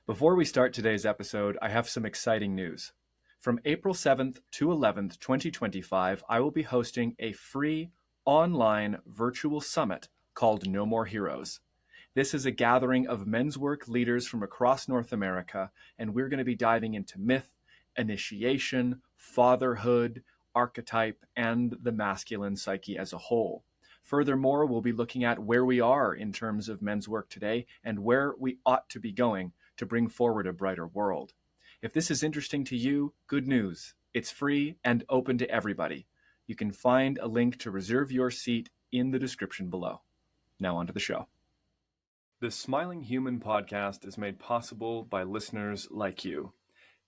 Before we start today's episode, I have some exciting news. From April 7th to 11th, 2025, I will be hosting a free online virtual summit called No More Heroes. This is a gathering of men's work leaders from across North America, and we're going to be diving into myth, initiation, fatherhood, archetype, and the masculine psyche as a whole. Furthermore, we'll be looking at where we are in terms of men's work today and where we ought to be going to bring forward a brighter world. If this is interesting to you, good news. It's free and open to everybody. You can find a link to reserve your seat in the description below. Now on to the show. The Smiling Human podcast is made possible by listeners like you.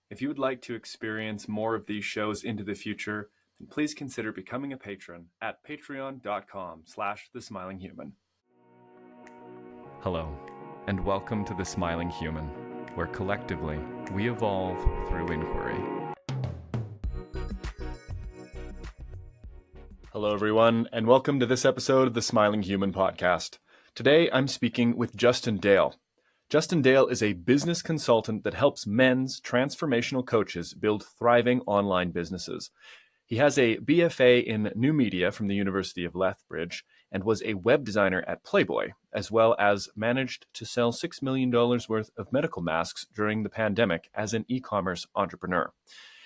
If you would like to experience more of these shows into the future, then please consider becoming a patron at patreon.com/thesmilinghuman. Hello, and welcome to The Smiling Human, where collectively we evolve through inquiry. Hello, everyone, and welcome to this episode of the Smiling Human podcast. Today, I'm speaking with Justin Dale. Justin Dale is a business consultant that helps men's transformational coaches build thriving online businesses. He has a BFA in New Media from the University of Lethbridge and was a web designer at Playboy, as well as managed to sell $6 million worth of medical masks during the pandemic as an e-commerce entrepreneur.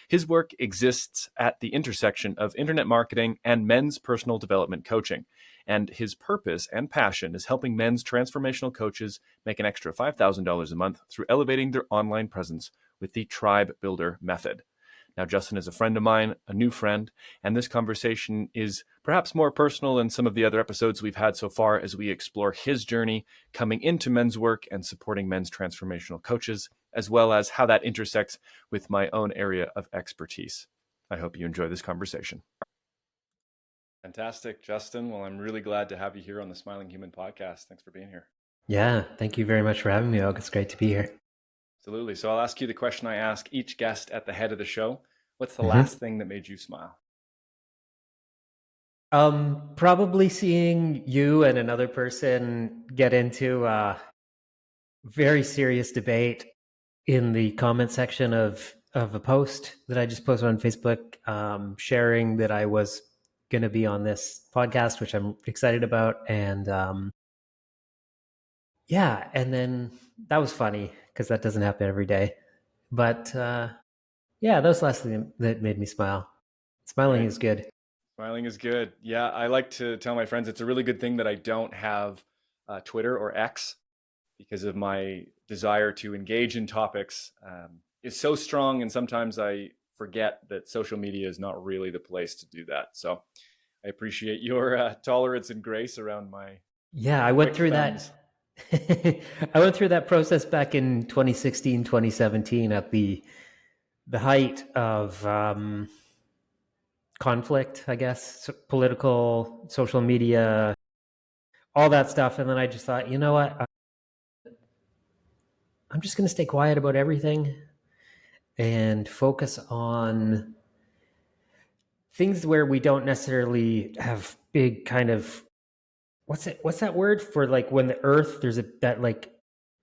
His work exists at the intersection of internet marketing and men's personal development coaching, and his purpose and passion is helping men's transformational coaches make an extra $5,000 a month through elevating their online presence with the Tribe Builder method. Now, Justin is a friend of mine, a new friend, and this conversation is perhaps more personal than some of the other episodes we've had so far as we explore his journey coming into men's work and supporting men's transformational coaches, as well as how that intersects with my own area of expertise. I hope you enjoy this conversation. Fantastic, Justin. Well, I'm really glad to have you here on the Smiling Human podcast. Thanks for being here. Yeah, thank you very much for having me, Og. It's great to be here. Absolutely. So I'll ask you the question I ask each guest at the head of the show. What's the last thing that made you smile? Probably seeing you and another person get into a very serious debate in the comment section of a post that I just posted on Facebook, sharing that I was going to be on this podcast, which I'm excited about. And yeah, and then that was funny because that doesn't happen every day. But yeah, that was the last thing that made me smile. Smiling is good. Smiling is good. Yeah, I like to tell my friends it's a really good thing that I don't have Twitter or X because of my desire to engage in topics is so strong, and sometimes I forget that social media is not really the place to do that. So I appreciate your tolerance and grace around my I went through that. I went through that process back in 2016, 2017 at the height of conflict, I guess, political, social media, all that stuff. And then I just thought, you know what? I'm just going to stay quiet about everything and focus on things where we don't necessarily have big kind of, what's that word for, like, when the earth, there's that like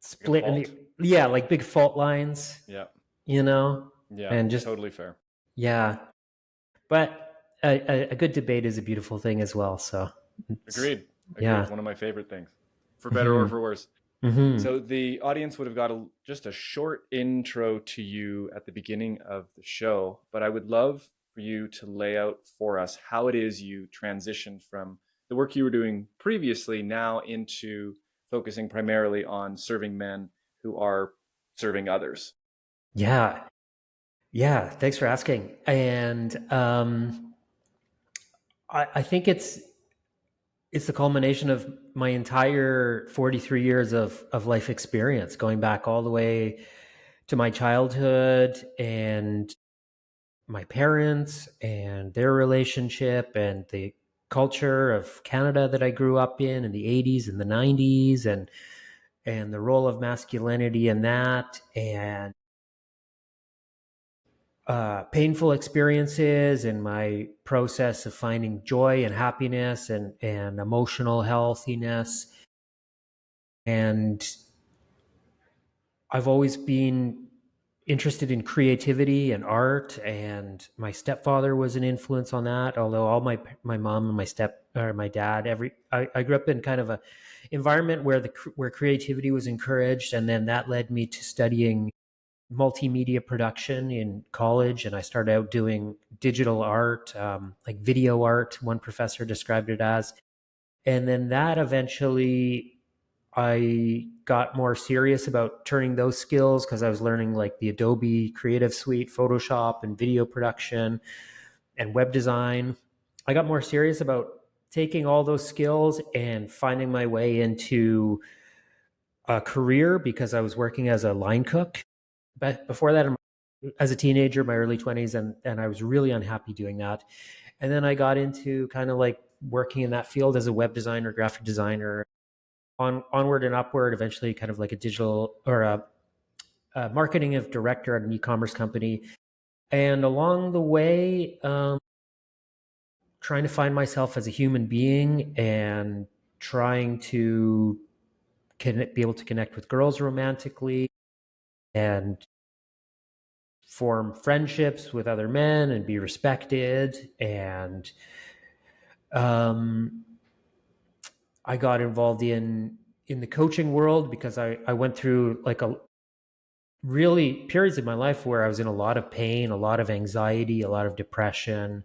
split in the, like big fault lines. Yeah. And just totally fair. Yeah. But a good debate is a beautiful thing as well. So Agreed. Yeah. One of my favorite things, for better or for worse. So the audience would have got just a short intro to you at the beginning of the show, but I would love for you to lay out for us how it is you transitioned from the work you were doing previously now into focusing primarily on serving men who are serving others. Yeah. Thanks for asking. And I think it's the culmination of my entire 43 years of life experience, going back all the way to my childhood and my parents and their relationship and the culture of Canada that I grew up in the 80s and the 90s, and the role of masculinity in that, and painful experiences in my process of finding joy and happiness and emotional healthiness. And I've always been interested in creativity and art, and my stepfather was an influence on that. Although all my mom and my dad, I grew up in kind of a environment where creativity was encouraged, and then that led me to studying multimedia production in college, and I started out doing digital art, like video art. One professor described it as, and then that eventually I got more serious about turning those skills because I was learning like the Adobe Creative Suite, Photoshop, and video production and web design. I got more serious about taking all those skills and finding my way into a career because I was working as a line cook. But before that, as a teenager, my early 20s, and I was really unhappy doing that. And then I got into kind of like working in that field as a web designer, graphic designer, onward and upward, eventually kind of like a digital or a marketing of director at an e-commerce company. And along the way, trying to find myself as a human being and trying to be able to connect with girls romantically and form friendships with other men and be respected. And um, I got involved in the coaching world because I went through like a really periods of my life where I was in a lot of pain, a lot of anxiety, a lot of depression.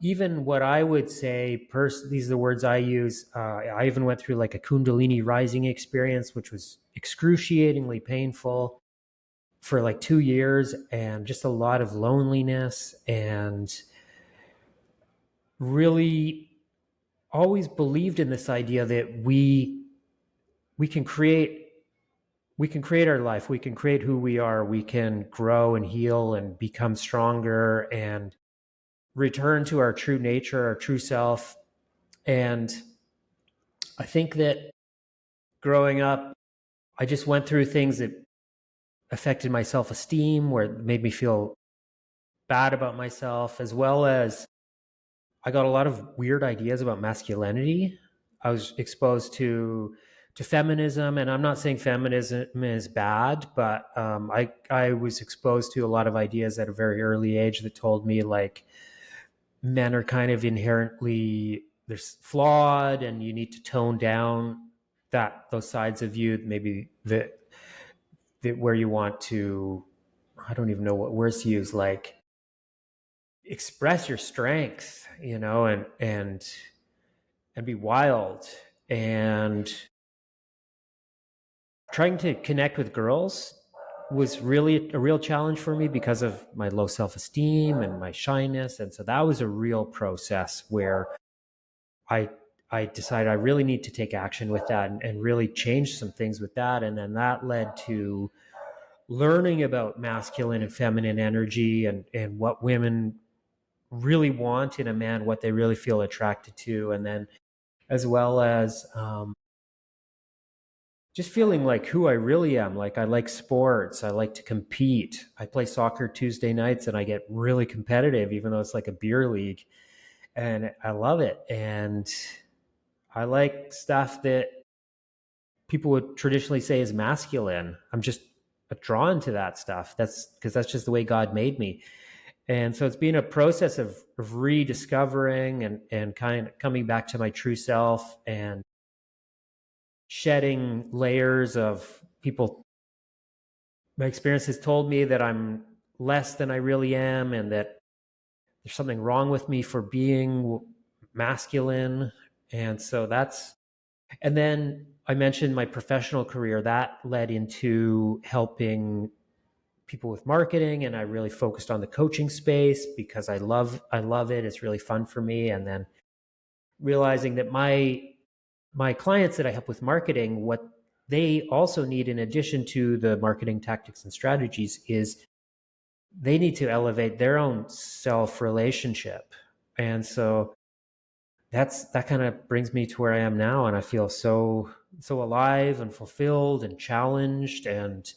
Even what I would say, these are the words I use. I even went through like a Kundalini rising experience, which was excruciatingly painful for like 2 years, and just a lot of loneliness, and really always believed in this idea that we can create our life, we can create who we are, we can grow and heal and become stronger and return to our true nature, our true self. And I think that growing up, I just went through things that affected my self-esteem, where it made me feel bad about myself, as well as I got a lot of weird ideas about masculinity. I was exposed to feminism, and I'm not saying feminism is bad, but I was exposed to a lot of ideas at a very early age that told me like men are kind of inherently there's flawed, and you need to tone down those sides of you, maybe that where you want to, I don't even know what words to use, like express your strength, and be wild. And trying to connect with girls was really a real challenge for me because of my low self-esteem and my shyness. And so that was a real process where I I decided I really need to take action with that, and really change some things with that. And then that led to learning about masculine and feminine energy, and what women really want in a man, what they really feel attracted to. And then as well as just feeling like who I really am. Like I like sports, I like to compete. I play soccer Tuesday nights, and I get really competitive, even though it's like a beer league. And I love it. And I like stuff that people would traditionally say is masculine. I'm just drawn to that stuff. That's because that's just the way God made me. And so it's been a process of rediscovering and kind of coming back to my true self, and shedding layers of people. My experience has told me that I'm less than I really am, and that there's something wrong with me for being masculine. And so and then I mentioned my professional career that led into helping people with marketing, and I really focused on the coaching space because I love it. It's really fun for me. And then realizing that my clients that I help with marketing, what they also need in addition to the marketing tactics and strategies is they need to elevate their own self relationship. And so that kind of brings me to where I am now, and I feel so alive and fulfilled and challenged. And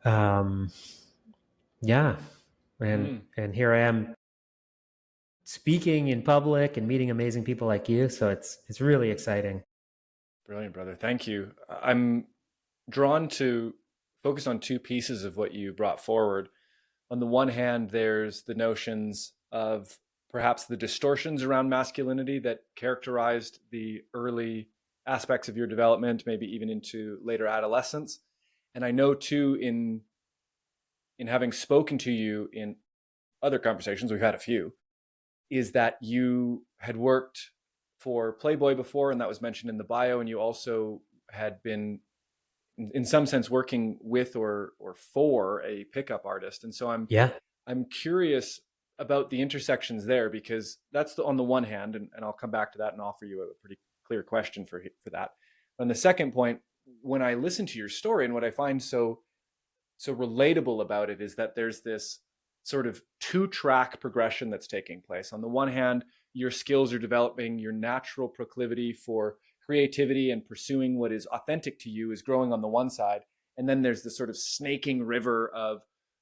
um yeah, and here I am speaking in public and meeting amazing people like you, so it's really exciting. Brilliant, brother. Thank you. I'm drawn to focus on two pieces of what you brought forward. On the one hand, there's the notions of perhaps the distortions around masculinity that characterized the early aspects of your development, maybe even into later adolescence. And I know too, in having spoken to you in other conversations, we've had a few, is that you had worked for Playboy before, and that was mentioned in the bio, and you also had been in some sense working with or for a pickup artist. And so Yeah. I'm curious about the intersections there, because that's on the one hand, and I'll come back to that and offer you a pretty clear question for that. On the second point, when I listen to your story, and what I find so relatable about it is that there's this sort of two-track progression that's taking place. On the one hand, your skills are developing, your natural proclivity for creativity and pursuing what is authentic to you is growing on the one side. And then there's this sort of snaking river of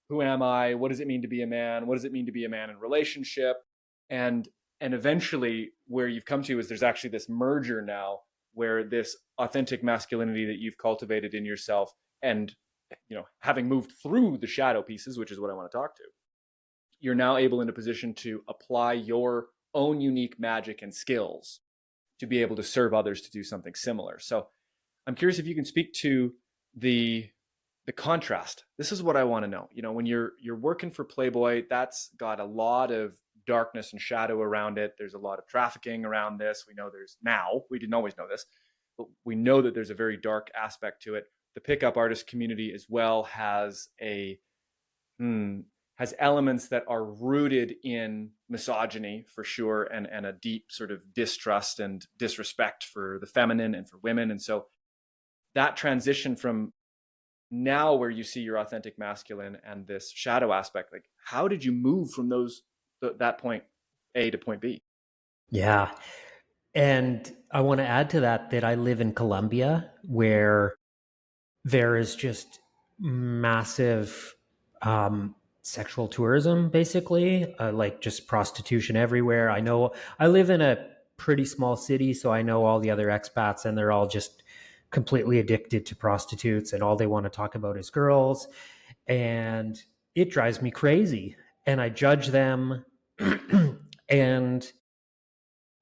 who am I? What does it mean to be a man? What does it mean to be a man in relationship? And and eventually where you've come to is there's actually this merger now where this authentic masculinity that you've cultivated in yourself, and having moved through the shadow pieces, which is what I want to talk to, you're now able in a position to apply your own unique magic and skills to be able to serve others to do something similar. So I'm curious if you can speak to the the contrast. This is what I want to know. When you're working for Playboy, that's got a lot of darkness and shadow around it. There's a lot of trafficking around this. We know there's now, we didn't always know this, but we know that there's a very dark aspect to it. The pickup artist community as well hmm, has elements that are rooted in misogyny for sure, and a deep sort of distrust and disrespect for the feminine and for women. And so that transition from now where you see your authentic masculine and this shadow aspect, like how did you move from that point A to point B? Yeah. And I want to add to that I live in Colombia, where there is just massive sexual tourism, basically, like just prostitution everywhere. I live in a pretty small city, so I know all the other expats, and they're all just completely addicted to prostitutes, and all they want to talk about is girls. And it drives me crazy. And I judge them. And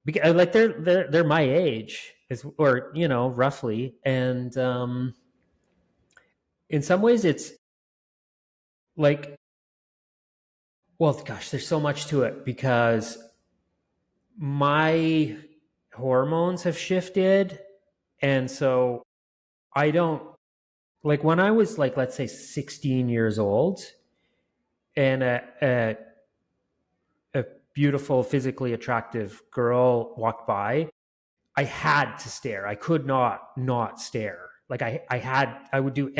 because like they're my age, or roughly. And in some ways it's like, well, gosh, there's so much to it, because my hormones have shifted. And so I don't, like, when I was, like, let's say 16 years old, and a beautiful, physically attractive girl walked by, I had to stare. I could not stare. Like, I would do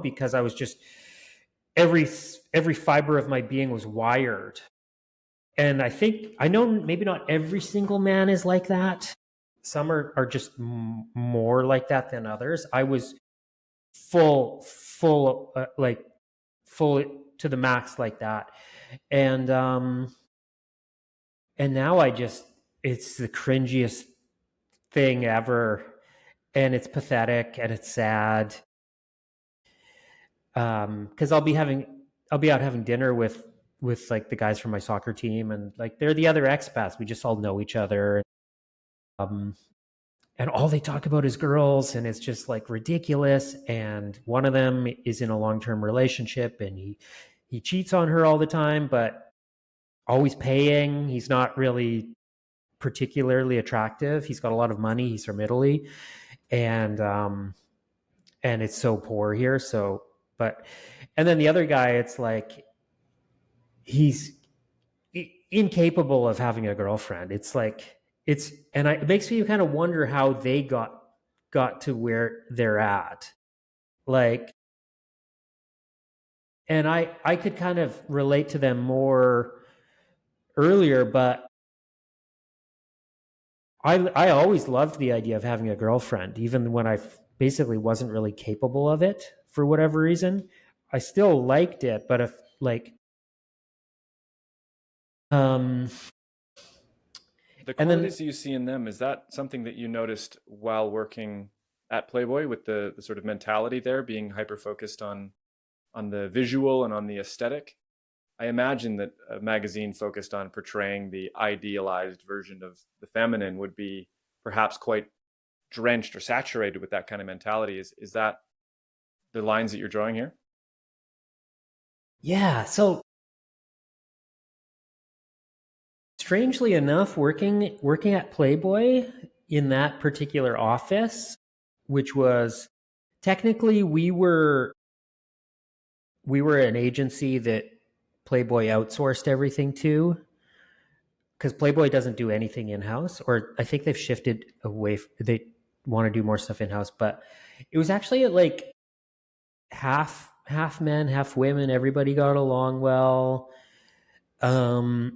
because I was just, every fiber of my being was wired. And I know maybe not every single man is like that. Some are just more like that than others. I was like full to the max like that. And now it's the cringiest thing ever, and it's pathetic and it's sad. Because I'll be out having dinner with like the guys from my soccer team, and like they're the other expats. We just all know each other. Um, and all they talk about is girls, and it's just like ridiculous. And one of them is in a long-term relationship, and he cheats on her all the time, but always paying. He's not really particularly attractive. He's got a lot of money. He's from Italy, and it's so poor here. So, but and then the other guy, it's like he's incapable of having a girlfriend. It's like it makes me kind of wonder how they got to where they're at. Like, and I could kind of relate to them more earlier, but I always loved the idea of having a girlfriend, even when I basically wasn't really capable of it for whatever reason. I still liked it, but if like um The and then qualities you see in them, is that something that you noticed while working at Playboy with the sort of mentality there being hyper focused on the visual and on the aesthetic. I imagine that a magazine focused on portraying the idealized version of the feminine would be perhaps quite drenched or saturated with that kind of mentality. Is that the lines that you're drawing here? Yeah. So strangely enough, working at Playboy in that particular office, which was technically we were an agency that Playboy outsourced everything to, because Playboy doesn't do anything in house, or I think they've shifted away. They want to do more stuff in house, but it was actually like half men, half women. Everybody got along well. So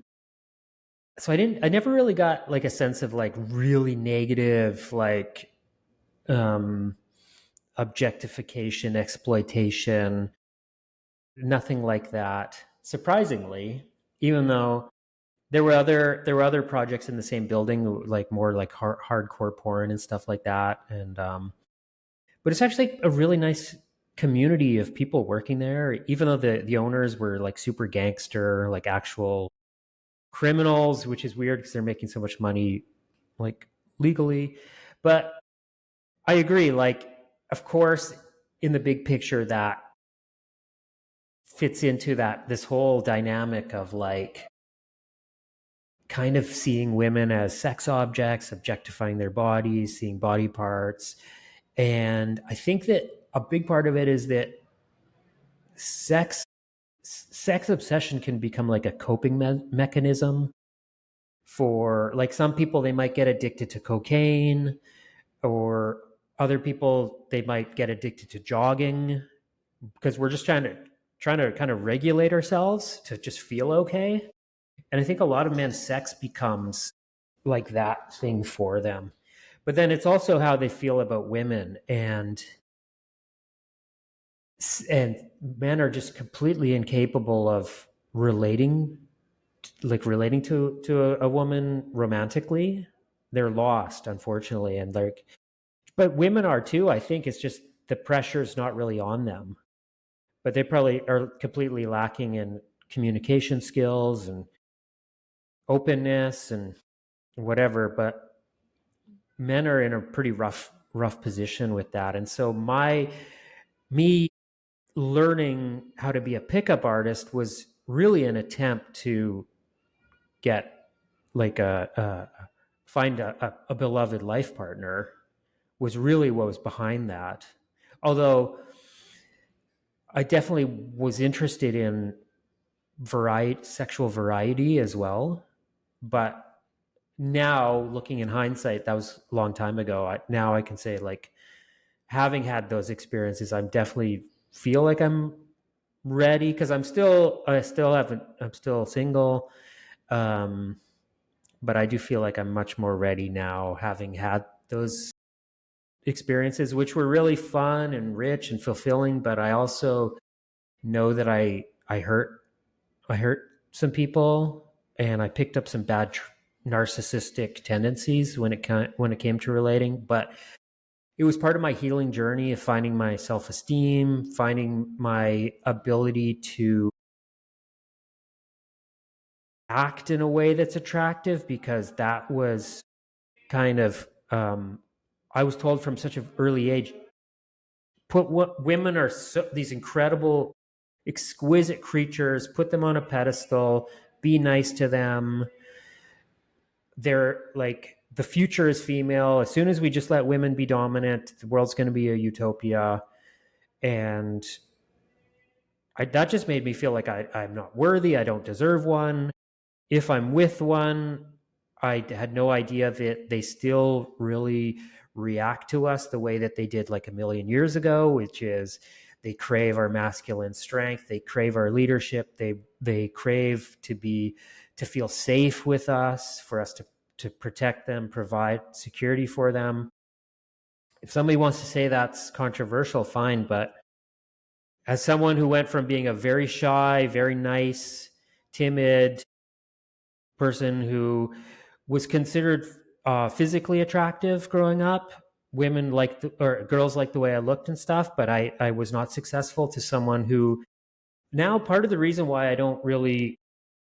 I never really got like a sense of like really negative, like um, objectification, exploitation, nothing like that. Surprisingly, even though there were other projects in the same building, like more like hardcore porn and stuff like that, and but it's actually a really nice community of people working there. Even though the owners were like super gangster, like actual criminals, which is weird because they're making so much money, like legally. But I agree. Like, of course, in the big picture, that fits into that this whole dynamic of like kind of seeing women as sex objects, objectifying their bodies, seeing body parts. And I think that a big part of it is that sex sex obsession can become like a coping mechanism for like some people. They might get addicted to cocaine, or other people they might get addicted to jogging, because we're just trying to kind of regulate ourselves to just feel okay. And I think a lot of men's sex becomes like that thing for them. But then it's also how they feel about women, and men are just completely incapable of relating to a woman romantically. They're lost, unfortunately, and like, but women are too. I think it's just the pressure is not really on them, but they probably are completely lacking in communication skills and openness and whatever. But men are in a pretty rough position with that. And so me learning how to be a pickup artist was really an attempt to get like a find a beloved life partner, was really what was behind that. Although I definitely was interested in sexual variety as well. But now, looking in hindsight, that was a long time ago. Now I can say, like, having had those experiences, I'm definitely feel like I'm ready, because I'm still single. Um, but I do feel like I'm much more ready now, having had those experiences, which were really fun and rich and fulfilling. But I also know that I hurt some people, and I picked up some bad narcissistic tendencies when it came to relating. But it was part of my healing journey of finding my self-esteem, finding my ability to act in a way that's attractive, because that was kind of I was told from such an early age, put what women are these incredible, exquisite creatures, put them on a pedestal, be nice to them. They're like, the future is female. As soon as we just let women be dominant, the world's going to be a utopia. And that just made me feel like I'm not worthy. I don't deserve one. If I'm with one, I had no idea that they still really react to us the way that they did like a million years ago, which is they crave our masculine strength. They crave our leadership. They crave to feel safe with us, for us to protect them, provide security for them. If somebody wants to say that's controversial, fine. But as someone who went from being a very shy, very nice, timid person who was considered physically attractive growing up, women like or girls like the way I looked and stuff, but I was not successful, to someone who now, part of the reason why I don't really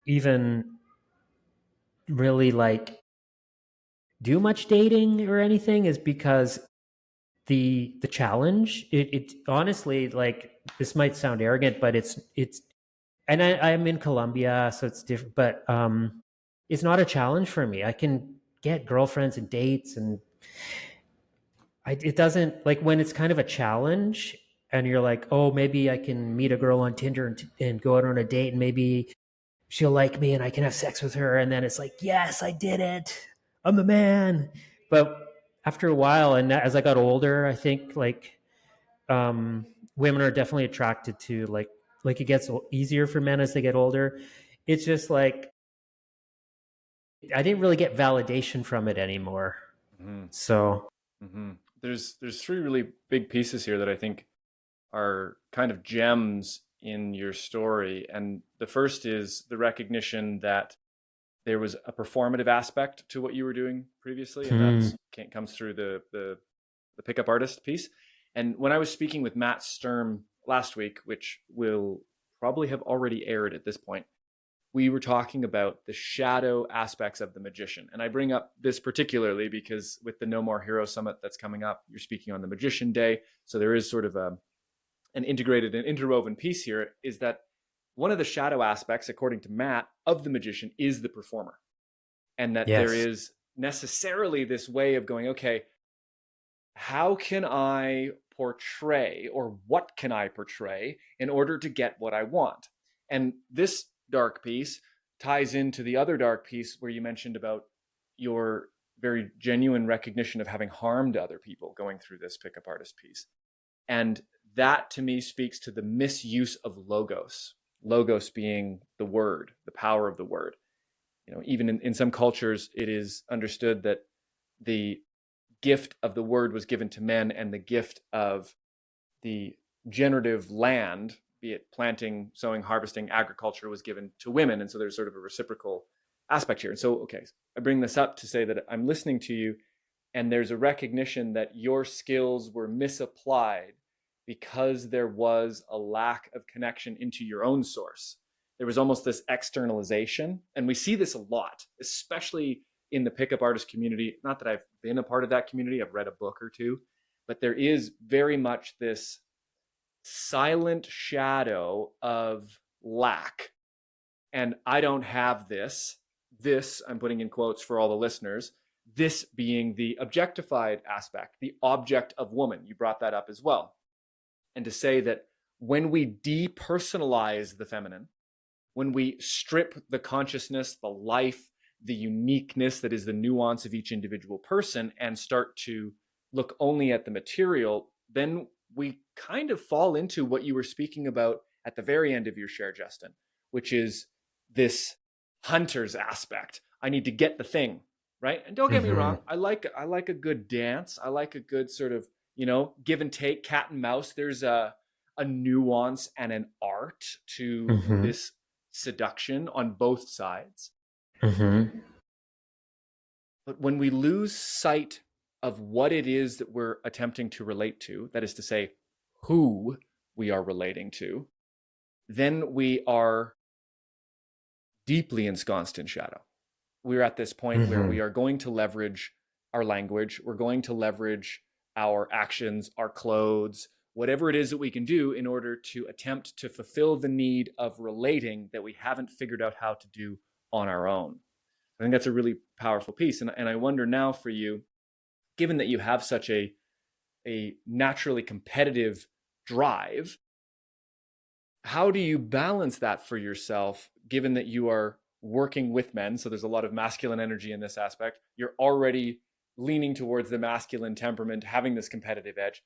even really like do much dating or anything is because the challenge, it honestly, like, this might sound arrogant, but it's and I'm in Colombia, so it's different, but it's not a challenge for me. I can get girlfriends and dates, and it doesn't, like, when it's kind of a challenge and you're like, oh, maybe I can meet a girl on Tinder and go out on a date, and maybe she'll like me and I can have sex with her. And then it's like, yes, I did it. I'm the man. But after a while, and as I got older, I think, like, um, women are definitely attracted to, like it gets easier for men as they get older. It's just like, I didn't really get validation from it anymore. Hmm. So, Hmm. There's three really big pieces here that I think are kind of gems in your story. And the first is the recognition that there was a performative aspect to what you were doing previously, and that's comes through the pickup artist piece. And when I was speaking with Matt Sturm last week, which will probably have already aired at this point, we were talking about the shadow aspects of the magician. And I bring up this particularly because with the No More Hero Summit that's coming up, you're speaking on the Magician Day. So there is sort of an integrated and interwoven piece here, is that one of the shadow aspects, according to Matt, of the magician is the performer. And that there yes. is necessarily this way of going, okay, how can I portray, or what can I portray in order to get what I want? And this dark piece ties into the other dark piece where you mentioned about your very genuine recognition of having harmed other people going through this pickup artist piece. And that to me speaks to the misuse of logos being the word, the power of the word. You know, even in some cultures, it is understood that the gift of the word was given to men, and the gift of the generative land, be it planting, sowing, harvesting, agriculture, was given to women. And so there's sort of a reciprocal aspect here. And so, okay, I bring this up to say that I'm listening to you, and there's a recognition that your skills were misapplied because there was a lack of connection into your own source. There was almost this externalization. And we see this a lot, especially in the pickup artist community. Not that I've been a part of that community, I've read a book or two, but there is very much this silent shadow of lack. And I don't have this, I'm putting in quotes for all the listeners, this being the objectified aspect, the object of woman. You brought that up as well. And to say that when we depersonalize the feminine, when we strip the consciousness, the life, the uniqueness that is the nuance of each individual person, and start to look only at the material, then we kind of fall into what you were speaking about at the very end of your share, Justin, which is this hunter's aspect. I need to get the thing, right? And don't get me wrong, I like a good dance. I like a good sort of, give and take, cat and mouse. There's a nuance and an art to this seduction on both sides. But when we lose sight of what it is that we're attempting to relate to, that is to say, who we are relating to, then we are deeply ensconced in shadow. We're at this point where we are going to leverage our language, we're going to leverage our actions, our clothes, whatever it is that we can do in order to attempt to fulfill the need of relating that we haven't figured out how to do on our own. I think that's a really powerful piece. And I wonder now for you, given that you have such a naturally competitive drive, how do you balance that for yourself, given that you are working with men? So there's a lot of masculine energy in this aspect. You're already leaning towards the masculine temperament, having this competitive edge.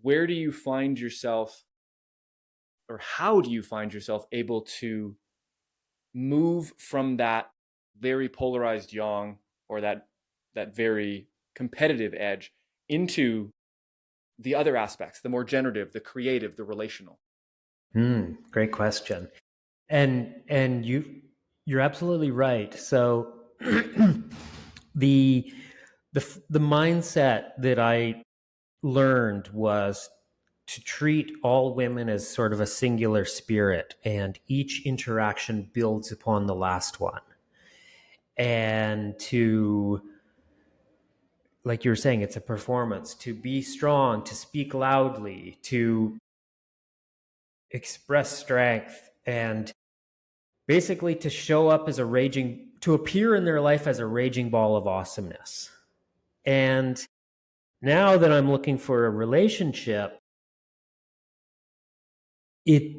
Where do you find yourself, or how do you find yourself able to move from that very polarized yang, or that very competitive edge, into the other aspects, the more generative, the creative, the relational? Great question. And you're absolutely right. So the mindset that I learned was to treat all women as sort of a singular spirit, and each interaction builds upon the last one. And to, like you were saying, it's a performance, to be strong, to speak loudly, to express strength, and basically to show up as to appear in their life as a raging ball of awesomeness. And now that I'm looking for a relationship, it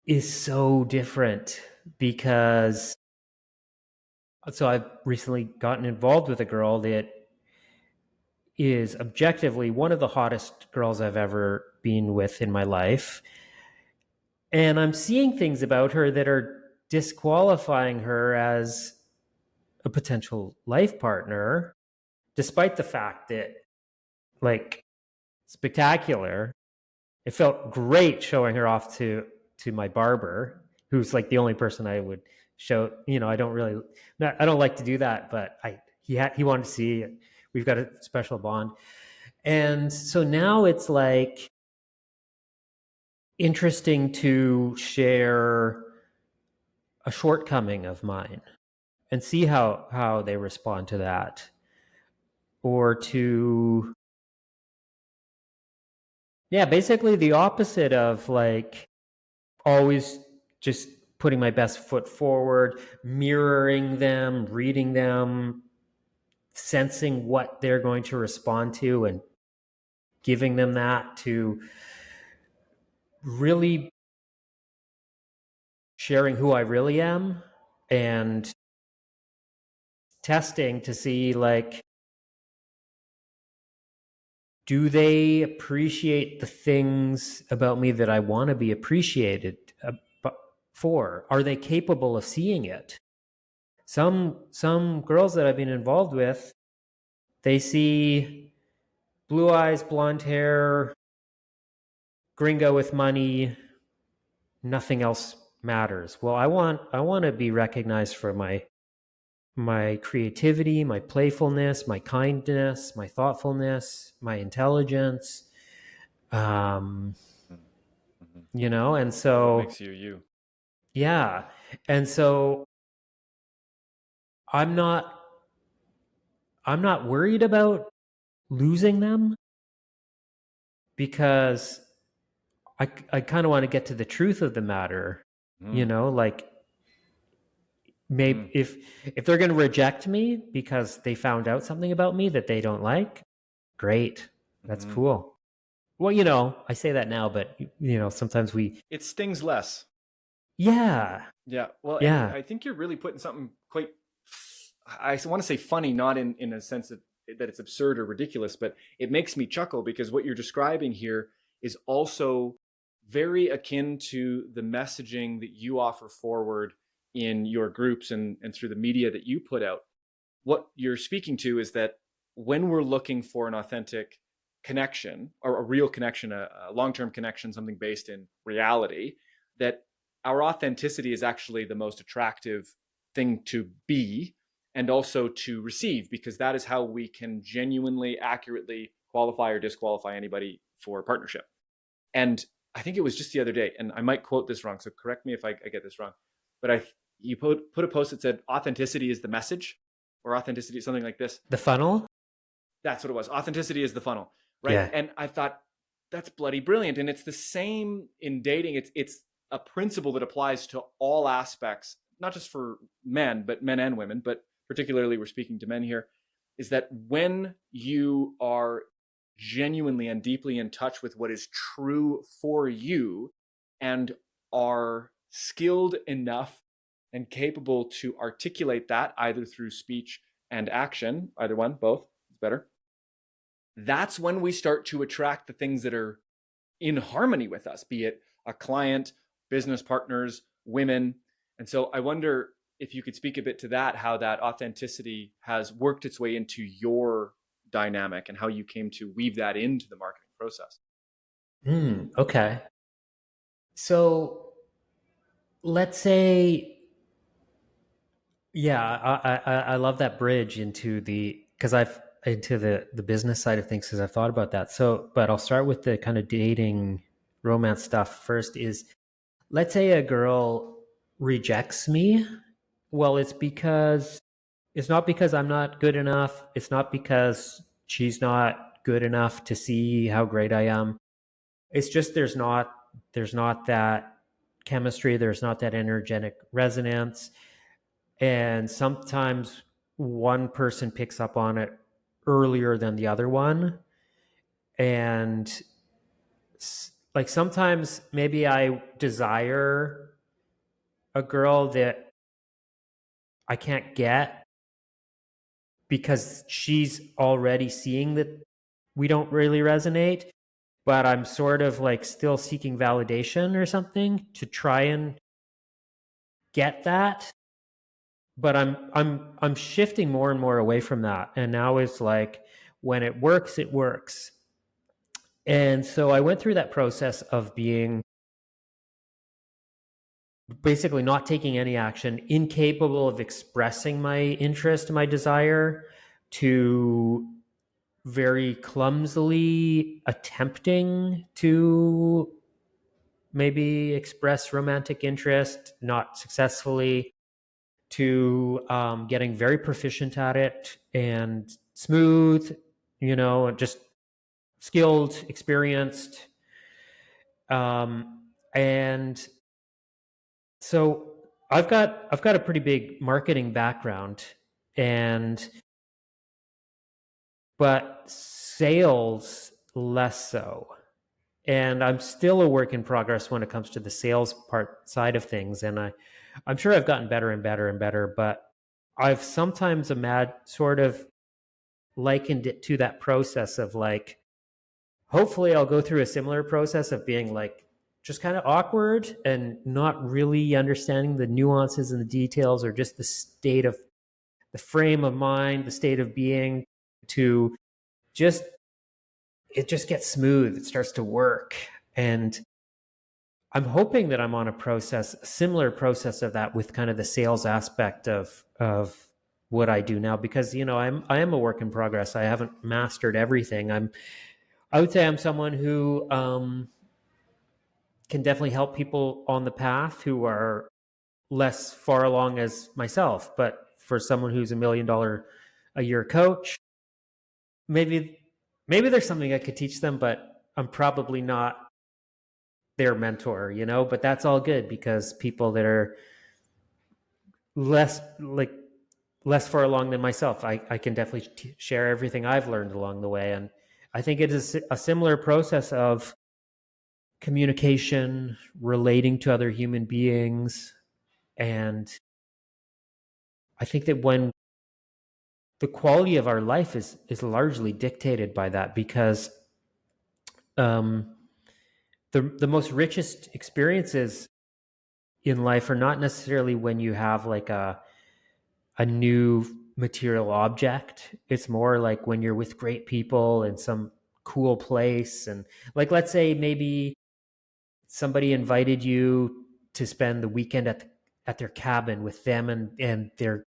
is so different because I've recently gotten involved with a girl that is objectively one of the hottest girls I've ever been with in my life. And I'm seeing things about her that are disqualifying her as a potential life partner, despite the fact that, like, spectacular. It felt great showing her off to my barber, who's like the only person I would show. I don't like to do that, but he wanted to see it. We've got a special bond. And so now it's like interesting to share a shortcoming of mine and see how they respond to that, or to, yeah, basically the opposite of like always just putting my best foot forward, mirroring them, reading them, sensing what they're going to respond to and giving them that, to really sharing who I really am and testing to see, like, do they appreciate the things about me that I want to be appreciated for? Are they capable of seeing it? Some girls that I've been involved with, they see blue eyes, blonde hair, gringo with money, nothing else matters. Well, I want to be recognized for my creativity, my playfulness, my kindness, my thoughtfulness, my intelligence. Um, and What so, makes you you? yeah. And so I'm not worried about losing them, because I kind of want to get to the truth of the matter. Like, maybe if they're going to reject me because they found out something about me that they don't like, great, that's cool. Well, I say that now, but sometimes it stings less. Yeah. Yeah. Well, and Yeah. I think you're really putting something quite, I want to say funny, not in a sense that it's absurd or ridiculous, but it makes me chuckle because what you're describing here is also very akin to the messaging that you offer forward in your groups and through the media that you put out. What you're speaking to is that when we're looking for an authentic connection, or a real connection, a long-term connection, something based in reality, that our authenticity is actually the most attractive thing to be and also to receive, because that is how we can genuinely, accurately qualify or disqualify anybody for a partnership. And I think it was just the other day, and I might quote this wrong, so correct me if I get this wrong, but you put a post that said authenticity is the message, or authenticity is something like this. The funnel? That's what it was. Authenticity is the funnel, right? Yeah. And I thought, that's bloody brilliant. And it's the same in dating. It's a principle that applies to all aspects, not just for men, but men and women, but particularly we're speaking to men here, is that when you are genuinely and deeply in touch with what is true for you and are skilled enough and capable to articulate that either through speech and action, either one, both is better, that's when we start to attract the things that are in harmony with us, be it a client, business partners, women. And so I wonder if you could speak a bit to that, how that authenticity has worked its way into your dynamic and how you came to weave that into the marketing process. Okay. So let's say, yeah, I love that bridge into because into the business side of things because I've thought about that. So, but I'll start with the kind of dating romance stuff first. Is, let's say a girl rejects me. Well, it's not because I'm not good enough. It's not because she's not good enough to see how great I am. It's just there's not that chemistry, there's not that energetic resonance. And sometimes one person picks up on it earlier than the other one. And like sometimes maybe I desire a girl that I can't get because she's already seeing that we don't really resonate, but I'm sort of like still seeking validation or something to try and get that. But I'm shifting more and more away from that. And now it's like when it works, it works. And so I went through that process of being basically not taking any action, incapable of expressing my interest, my desire, to very clumsily attempting to maybe express romantic interest, not successfully, to getting very proficient at it and smooth, just skilled, experienced. And so I've got a pretty big marketing background, and but sales less so. And I'm still a work in progress when it comes to the sales part side of things. And I'm sure I've gotten better and better and better, but I've sometimes sort of likened it to that process of like, hopefully I'll go through a similar process of being like just kind of awkward and not really understanding the nuances and the details, or just the state of the frame of mind, the state of being, to just it just gets smooth. It starts to work. And I'm hoping that I'm on a similar process of that with kind of the sales aspect of what I do now, because I am a work in progress. I haven't mastered everything. I would say I'm someone who can definitely help people on the path who are less far along as myself. But for someone who's $1 million a year coach, maybe there's something I could teach them, but I'm probably not their mentor, but that's all good, because people that are less like less far along than myself, I can definitely share everything I've learned along the way. And I think it is a similar process of communication, relating to other human beings. And I think that when the quality of our life is largely dictated by that, because um, the most richest experiences in life are not necessarily when you have like a new material object. It's more like when you're with great people in some cool place. And like, let's say maybe somebody invited you to spend the weekend at their cabin with them and their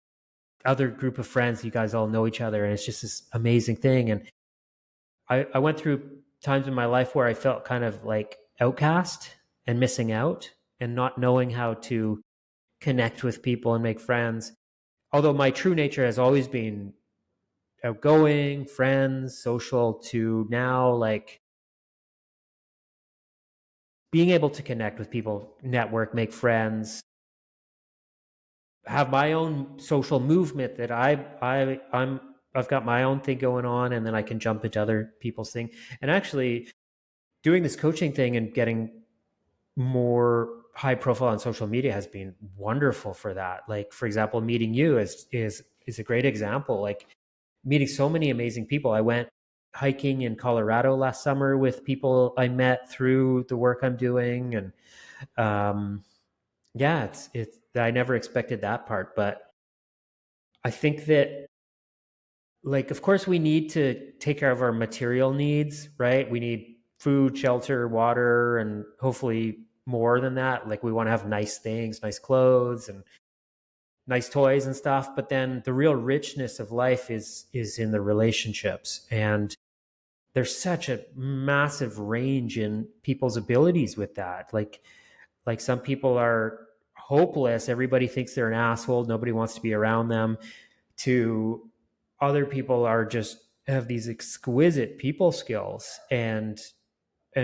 other group of friends. You guys all know each other, and it's just this amazing thing. And I went through times in my life where I felt kind of like outcast and missing out and not knowing how to connect with people and make friends. Although my true nature has always been outgoing, friends, social, to now like being able to connect with people, network, make friends, have my own social movement that I've got my own thing going on, and then I can jump into other people's thing. And actually doing this coaching thing and getting more high profile on social media has been wonderful for that. Like, for example, meeting you is a great example. Like, meeting so many amazing people. I went hiking in Colorado last summer with people I met through the work I'm doing. And yeah, it's I never expected that part. But I think that, like, of course we need to take care of our material needs, right? We need food, shelter, water, and hopefully more than that. Like, we want to have nice things, nice clothes, and nice toys and stuff, but then the real richness of life is in the relationships. And there's such a massive range in people's abilities with that. Like some people are hopeless. Everybody thinks they're an asshole. Nobody wants to be around them. To other people are just have these exquisite people skills, and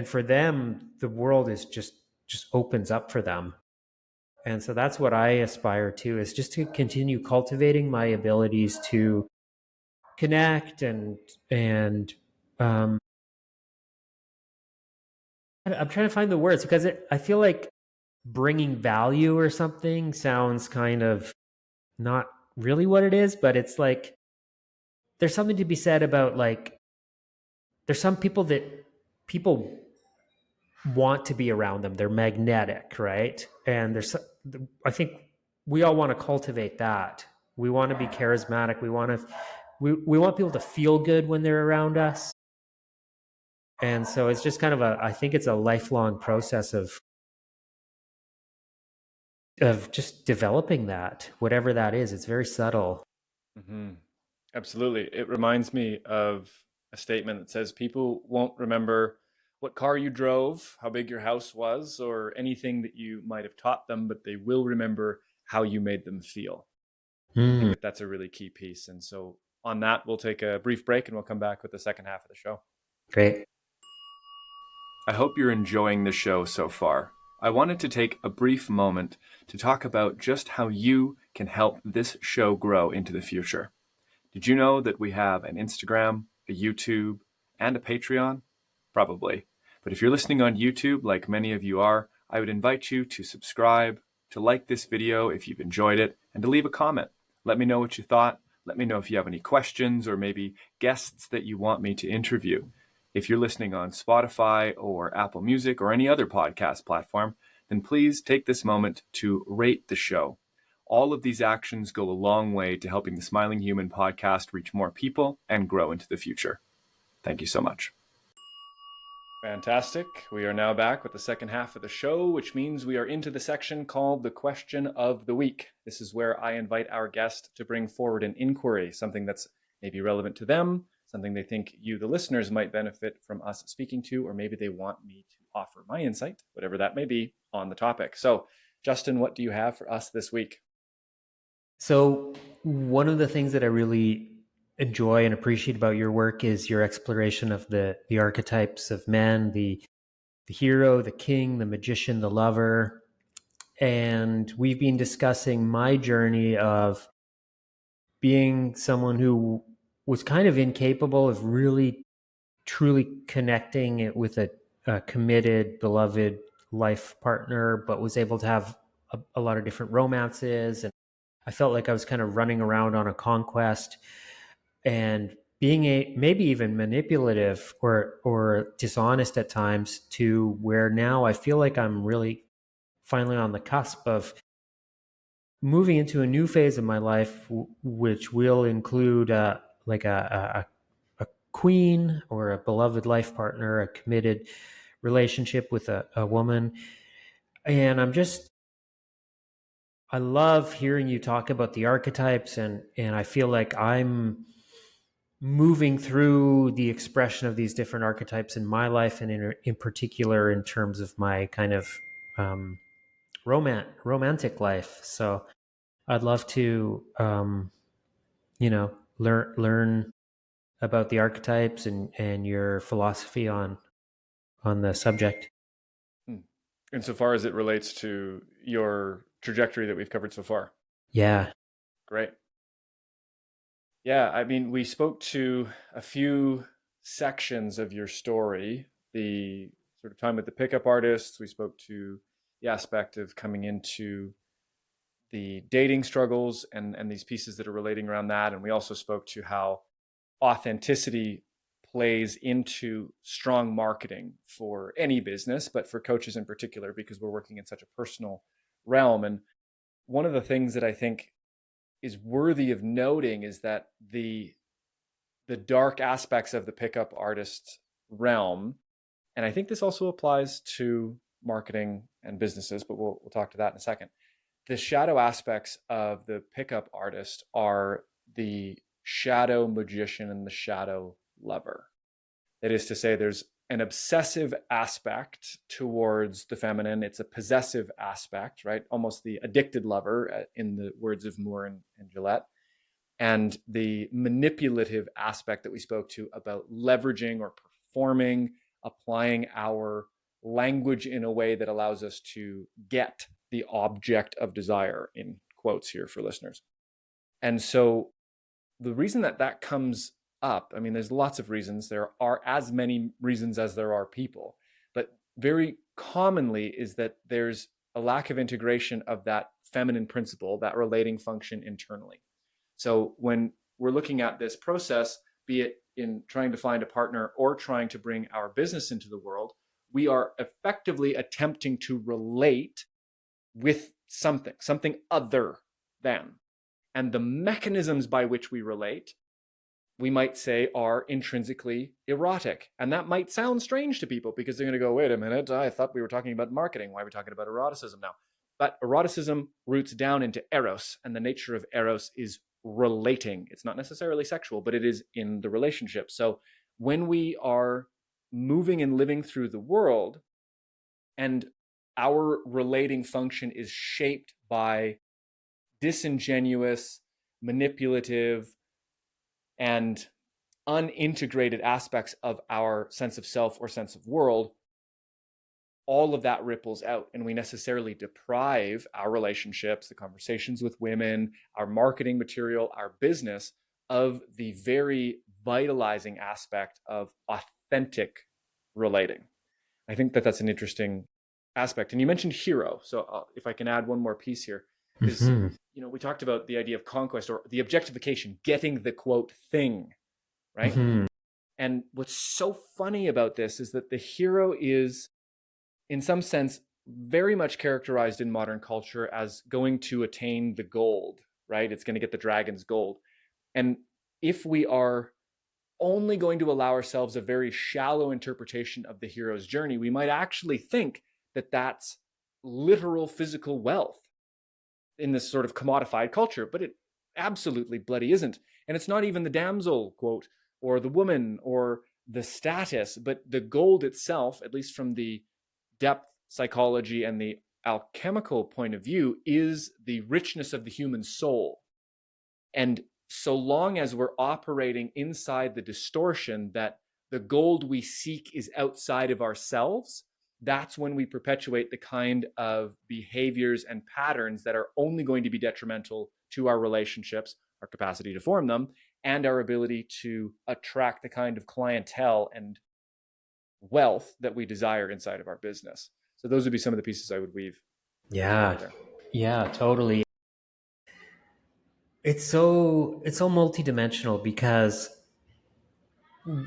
for them the world is just opens up for them. And so that's what I aspire to, is just to continue cultivating my abilities to connect and um, I'm trying to find the words because I feel like bringing value or something sounds kind of not really what it is, but it's like there's something to be said about, like, there's some people that people want to be around them. They're magnetic, right? And I think we all want to cultivate that. We want to be charismatic. We want people to feel good when they're around us. And so it's just kind of I think it's a lifelong process of just developing that, whatever that is. It's very subtle. Hmm. Absolutely. It reminds me of a statement that says people won't remember what car you drove, how big your house was, or anything that you might have taught them, but they will remember how you made them feel. I think Mm, that that's a really key piece. And so, on that, we'll take a brief break and we'll come back with the second half of the show. great. I hope you're enjoying the show so far. I wanted to take a brief moment to talk about just how you can help this show grow into the future. Did you know that we have an Instagram, a YouTube, and a Patreon? Probably. But if you're listening on YouTube, like many of you are, I would invite you to subscribe, to like this video if you've enjoyed it, and to leave a comment. Let me know what you thought. Let me know if you have any questions or maybe guests that you want me to interview. If you're listening on Spotify or Apple Music or any other podcast platform, then please take this moment to rate the show. All of these actions go a long way to helping the Smiling Human podcast reach more people and grow into the future. Thank you so much. Fantastic. We are now back with the second half of the show, which means we are into the section called the Question of the Week. This is where I invite our guest to bring forward an inquiry, something that's maybe relevant to them, something they think you, the listeners, might benefit from us speaking to, or maybe they want me to offer my insight, whatever that may be, on the topic. So, Justin, what do you have for us this week? So one of the things that I really enjoy and appreciate about your work is your exploration of the archetypes of men, the hero, the king, the magician, the lover. And we've been discussing my journey of being someone who was kind of incapable of really truly connecting it with a committed, beloved life partner, but was able to have a lot of different romances. And I felt like I was kind of running around on a conquest and being maybe even manipulative or dishonest at times, to where now I feel like I'm really finally on the cusp of moving into a new phase of my life, which will include like a queen or a beloved life partner, a committed relationship with a woman. And I love hearing you talk about the archetypes, and I feel like I'm moving through the expression of these different archetypes in my life, and in particular in terms of my kind of um, romantic life. So I'd love to learn about the archetypes and your philosophy on the subject. Hmm. Insofar as it relates to your trajectory that we've covered so far. Yeah. Great. Yeah, I mean, we spoke to a few sections of your story, the sort of time with the pickup artists. We spoke to the aspect of coming into the dating struggles and these pieces that are relating around that. And we also spoke to how authenticity plays into strong marketing for any business, but for coaches in particular, because we're working in such a personal realm. And one of the things that I think is worthy of noting is that the dark aspects of the pickup artist realm, and I think this also applies to marketing and businesses, but we'll talk to that in a second, the shadow aspects of the pickup artist are the shadow magician and the shadow lover. That is to say, there's an obsessive aspect towards the feminine. It's a possessive aspect, right? Almost the addicted lover, in the words of Moore and Gillette. And the manipulative aspect that we spoke to about leveraging or performing, applying our language in a way that allows us to get the object of desire, in quotes here for listeners. And so the reason that that comes up, I mean, there's lots of reasons. There are as many reasons as there are people, but very commonly is that there's a lack of integration of that feminine principle, that relating function internally. So when we're looking at this process, be it in trying to find a partner or trying to bring our business into the world, we are effectively attempting to relate with something other than. And the mechanisms by which we relate, we might say, are intrinsically erotic. And that might sound strange to people because they're going to go, wait a minute, I thought we were talking about marketing. Why are we talking about eroticism now? But eroticism roots down into eros, and the nature of eros is relating. It's not necessarily sexual, but it is in the relationship. So when we are moving and living through the world and our relating function is shaped by disingenuous, manipulative, and unintegrated aspects of our sense of self or sense of world, all of that ripples out, and we necessarily deprive our relationships, the conversations with women, our marketing material, our business of the very vitalizing aspect of authentic relating. I think that that's an interesting aspect. And you mentioned hero. So if I can add one more piece here, is, we talked about the idea of conquest or the objectification, getting the quote thing, right? And what's so funny about this is that the hero is, in some sense, very much characterized in modern culture as going to attain the gold, right? It's going to get the dragon's gold. And if we are only going to allow ourselves a very shallow interpretation of the hero's journey, we might actually think that that's literal physical wealth in this sort of commodified culture, but it absolutely bloody isn't. And it's not even the damsel quote or the woman or the status, but the gold itself, at least from the depth psychology and the alchemical point of view, is the richness of the human soul. And so long as we're operating inside the distortion that the gold we seek is outside of ourselves, that's when we perpetuate the kind of behaviors and patterns that are only going to be detrimental to our relationships, our capacity to form them, and our ability to attract the kind of clientele and wealth that we desire inside of our business. So those would be some of the pieces I would weave. Yeah, totally. It's so multidimensional because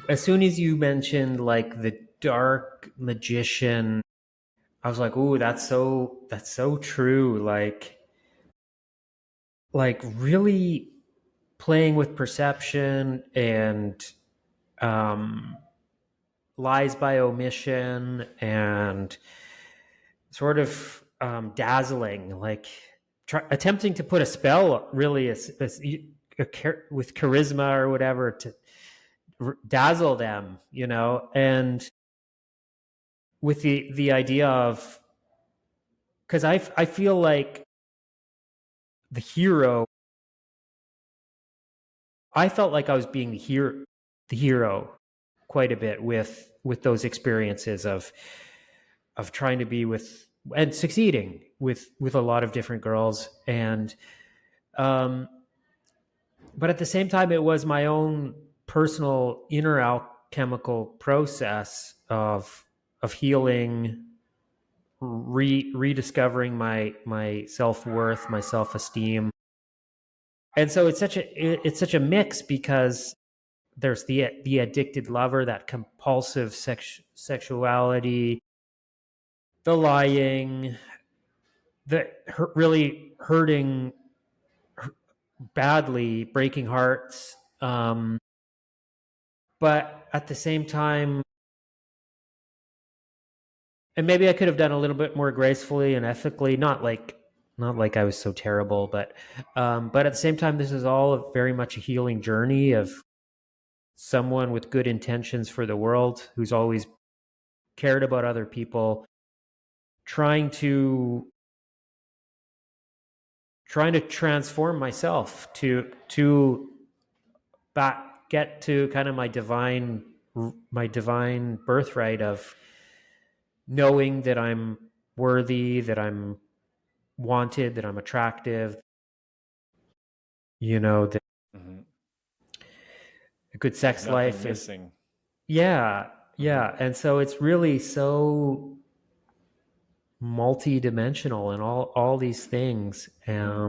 as soon as you mentioned like the dark magician, I was like, "Ooh, that's so true." Like really playing with perception and lies by omission and sort of dazzling, like attempting to put a spell really with charisma or whatever to dazzle them, and with the idea of, because I feel like the hero, I felt like I was being the hero quite a bit with those experiences of trying to be with and succeeding with a lot of different girls, and but at the same time it was my own personal inner alchemical process of healing, rediscovering my self-worth, my self-esteem. And so it's such a mix because there's the addicted lover, that compulsive sexuality, the lying, the really hurting badly, breaking hearts. But at the same time, and maybe I could have done a little bit more gracefully and ethically, not not like I was so terrible, but at the same time, this is all very much a healing journey of someone with good intentions for the world, who's always cared about other people, trying to transform myself to back get to kind of my divine birthright of knowing that I'm worthy, that I'm wanted, that I'm attractive, that Hmm. a good There's sex nothing life is, missing. yeah, Hmm. yeah. And so it's really so multi-dimensional and all these things. Hmm.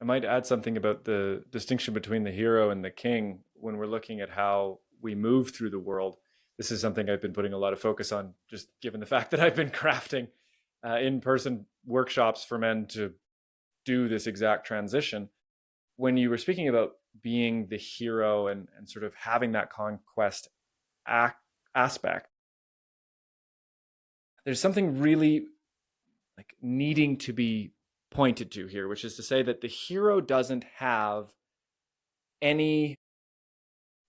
I might add something about the distinction between the hero and the king when we're looking at how we move through the world. This is something I've been putting a lot of focus on, just given the fact that I've been crafting in person workshops for men to do this exact transition. When you were speaking about being the hero and sort of having that conquest aspect, there's something really like needing to be pointed to here, which is to say that the hero doesn't have any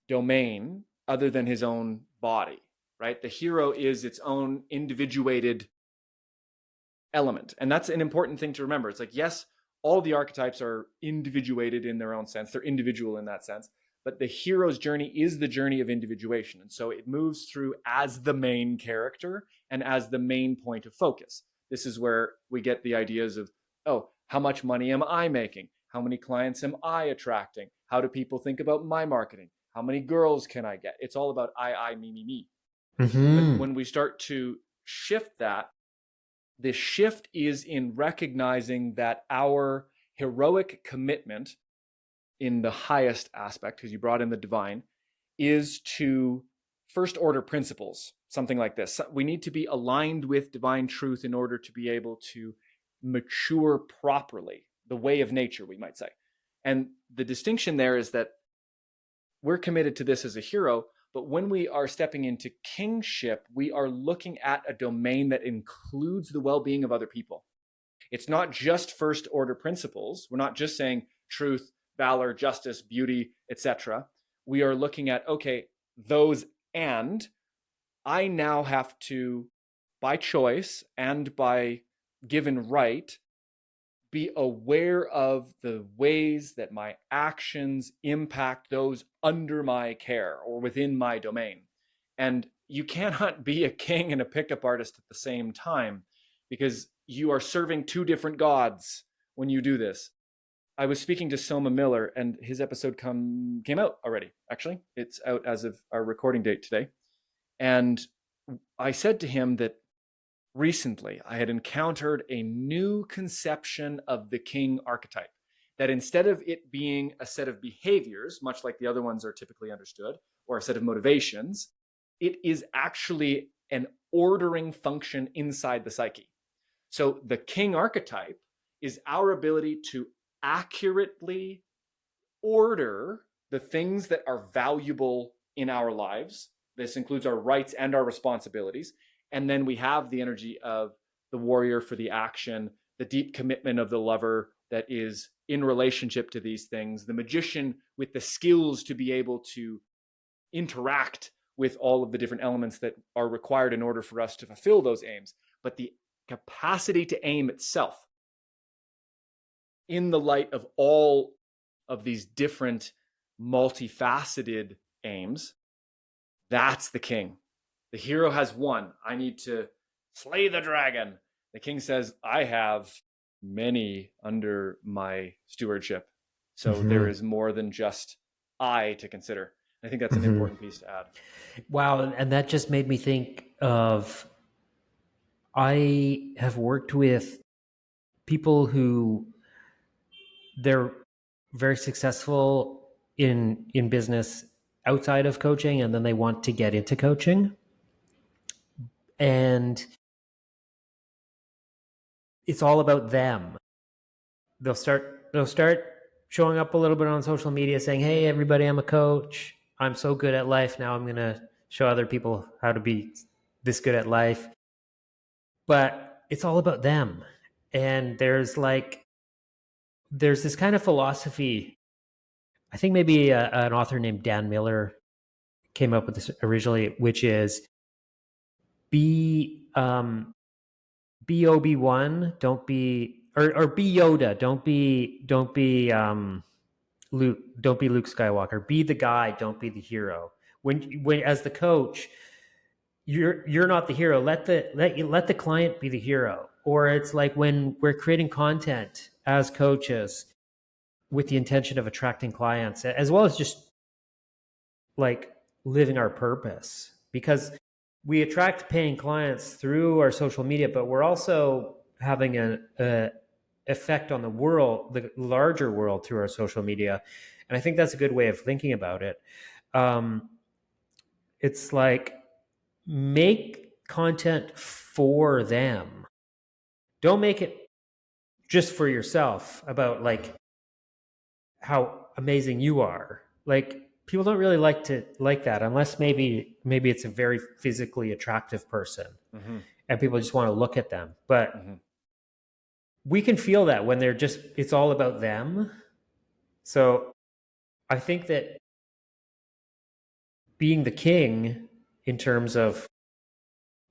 domain other than his own body, right? The hero is its own individuated element. And that's an important thing to remember. It's like, yes, all the archetypes are individuated in their own sense, they're individual in that sense. But the hero's journey is the journey of individuation. And so it moves through as the main character and as the main point of focus. This is where we get the ideas of, oh, how much money am I making? How many clients am I attracting? How do people think about my marketing? How many girls can I get? It's all about I, me. But Mm-hmm. when we start to shift that, the shift is in recognizing that our heroic commitment in the highest aspect, because you brought in the divine, is to first order principles, something like this. We need to be aligned with divine truth in order to be able to mature properly, the way of nature, we might say. And the distinction there is that we're committed to this as a hero, but when we are stepping into kingship, we are looking at a domain that includes the well-being of other people. It's not just first order principles. We're not just saying truth, valor, justice, beauty, etc. We are looking at, okay, those, and I now have to, by choice and by given right, be aware of the ways that my actions impact those under my care or within my domain. And you cannot be a king and a pickup artist at the same time, because you are serving two different gods when you do this. I was speaking to Soma Miller, and his episode came out already. Actually, it's out as of our recording date today. And I said to him that recently I had encountered a new conception of the king archetype. That instead of it being a set of behaviors, much like the other ones are typically understood, or a set of motivations, it is actually an ordering function inside the psyche. So the king archetype is our ability to accurately order the things that are valuable in our lives. This includes our rights and our responsibilities. And then we have the energy of the warrior for the action, the deep commitment of the lover that is in relationship to these things, the magician with the skills to be able to interact with all of the different elements that are required in order for us to fulfill those aims, but the capacity to aim itself in the light of all of these different multifaceted aims. That's the king. The hero has one. I need to slay the dragon. The king says, I have many under my stewardship. So there Mm-hmm. is more than just I to consider. I think that's an Mm-hmm. important piece to add. Wow, and that just made me think of, I have worked with people who they're very successful in business outside of coaching, and then they want to get into coaching, and it's all about them. They'll start showing up a little bit on social media saying, hey everybody, I'm a coach, I'm so good at life, now I'm going to show other people how to be this good at life. But it's all about them. And there's this kind of philosophy. I think maybe an author named Dan Miller came up with this originally, which is be be Obi-Wan, don't be, or be Yoda, don't be Luke Skywalker. Be the guy, don't be the hero. When as the coach, you're not the hero. Let the client be the hero. Or it's like when we're creating content as coaches with the intention of attracting clients, as well as just like living our purpose, because we attract paying clients through our social media, but we're also having a effect on the world, the larger world, through our social media. And I think that's a good way of thinking about it. It's like, make content for them. Don't make it just for yourself about like how amazing you are. Like, people don't really like that, unless maybe it's a very physically attractive person, and people just want to look at them. But we can feel that when it's all about them. So I think that being the king in terms of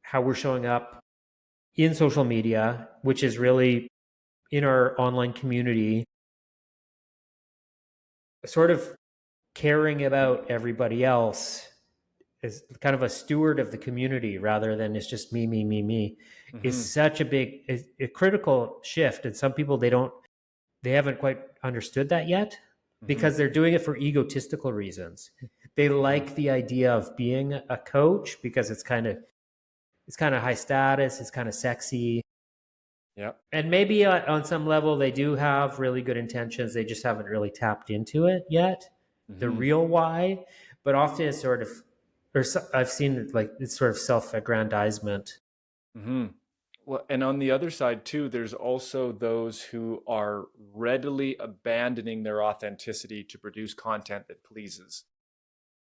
how we're showing up in social media, which is really in our online community, sort of caring about everybody else, is kind of a steward of the community rather than it's just me, me, me, me, is such a critical shift. And some people, they haven't quite understood that yet, because they're doing it for egotistical reasons. They like the idea of being a coach because it's kind of high status, it's kind of sexy. Yeah. And maybe on some level they do have really good intentions. They just haven't really tapped into it yet, the real why. But often it's sort of, I've seen it like it's sort of self-aggrandizement. Well, and on the other side too, there's also those who are readily abandoning their authenticity to produce content that pleases.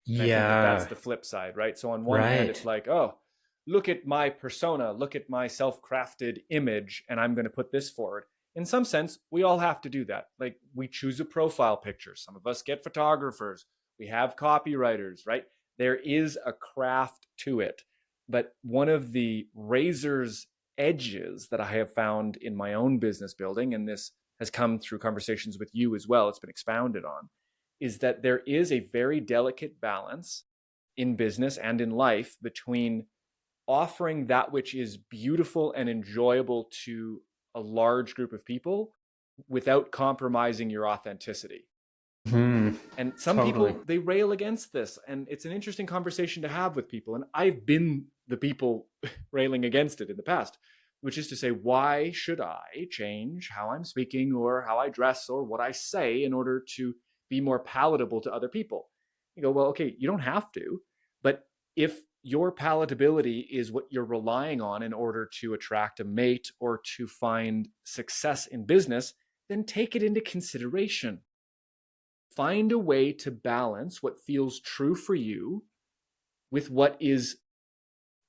And I think that that's the flip side, right? So on one hand, it's like, oh, look at my persona, look at my self-crafted image, and I'm going to put this forward. In some sense, we all have to do that. Like, we choose a profile picture. Some of us get photographers. We have copywriters, right? There is a craft to it. But one of the razor's edges that I have found in my own business building, and this has come through conversations with you as well, it's been expounded on, is that there is a very delicate balance in business and in life between offering that which is beautiful and enjoyable to a large group of people without compromising your authenticity. And some people, they rail against this, and it's an interesting conversation to have with people. And I've been the people railing against it in the past, which is to say, why should I change how I'm speaking or how I dress or what I say in order to be more palatable to other people? You go, well, okay, you don't have to, but if your palatability is what you're relying on in order to attract a mate or to find success in business, then take it into consideration. Find a way to balance what feels true for you with what is